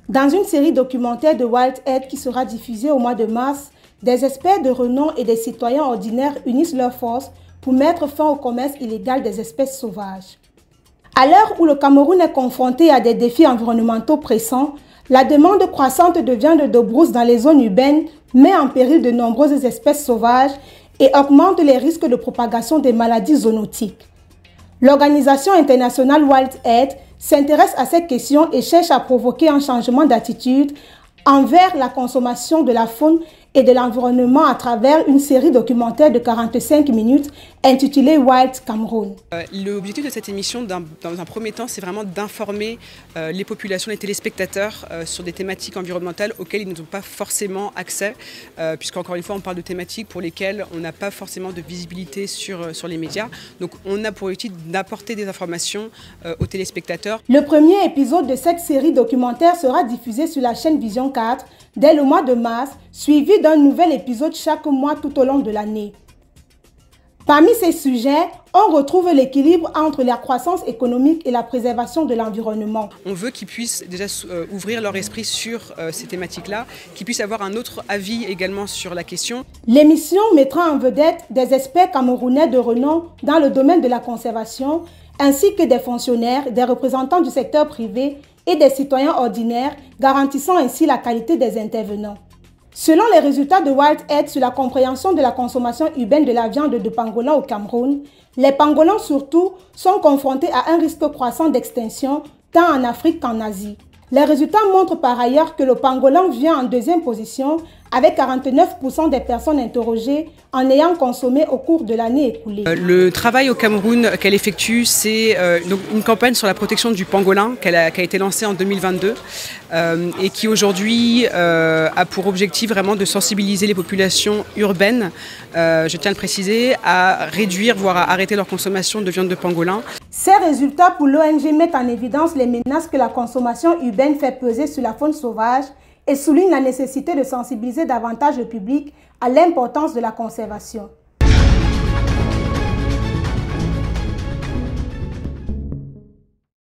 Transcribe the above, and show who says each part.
Speaker 1: Dans une série documentaire de WildAid qui sera diffusée au mois de mars, des experts de renom et des citoyens ordinaires unissent leurs forces pour mettre fin au commerce illégal des espèces sauvages. À l'heure où le Cameroun est confronté à des défis environnementaux pressants, la demande croissante de viande de brousse dans les zones urbaines met en péril de nombreuses espèces sauvages et augmente les risques de propagation des maladies zoonotiques. L'organisation internationale WildAid s'intéresse à cette question et cherche à provoquer un changement d'attitude envers la consommation de la faune et de l'environnement à travers une série documentaire de 45 minutes intitulée Wild Cameroun.
Speaker 2: L'objectif de cette émission, dans un premier temps, c'est vraiment d'informer les populations, les téléspectateurs sur des thématiques environnementales auxquelles ils n'ont pas forcément accès, puisqu'encore une fois, on parle de thématiques pour lesquelles on n'a pas forcément de visibilité sur les médias. Donc on a pour objectif d'apporter des informations aux téléspectateurs.
Speaker 1: Le premier épisode de cette série documentaire sera diffusé sur la chaîne Vision 4 dès le mois de mars, suivi d'un nouvel épisode chaque mois tout au long de l'année. Parmi ces sujets, on retrouve l'équilibre entre la croissance économique et la préservation de l'environnement.
Speaker 2: On veut qu'ils puissent déjà ouvrir leur esprit sur ces thématiques-là, qu'ils puissent avoir un autre avis également sur la question.
Speaker 1: L'émission mettra en vedette des experts camerounais de renom dans le domaine de la conservation, ainsi que des fonctionnaires, des représentants du secteur privé et des citoyens ordinaires, garantissant ainsi la qualité des intervenants. Selon les résultats de WildAid sur la compréhension de la consommation urbaine de la viande de pangolin au Cameroun, les pangolins surtout sont confrontés à un risque croissant d'extinction tant en Afrique qu'en Asie. Les résultats montrent par ailleurs que le pangolin vient en deuxième position avec 49% des personnes interrogées en ayant consommé au cours de l'année écoulée.
Speaker 2: Le travail au Cameroun qu'elle effectue, c'est donc une campagne sur la protection du pangolin qui a été lancée en 2022 et qui aujourd'hui a pour objectif vraiment de sensibiliser les populations urbaines, je tiens à le préciser, à réduire voire à arrêter leur consommation de viande de pangolin.
Speaker 1: Ces résultats pour l'ONG mettent en évidence les menaces que la consommation urbaine fait peser sur la faune sauvage et soulignent la nécessité de sensibiliser davantage le public à l'importance de la conservation.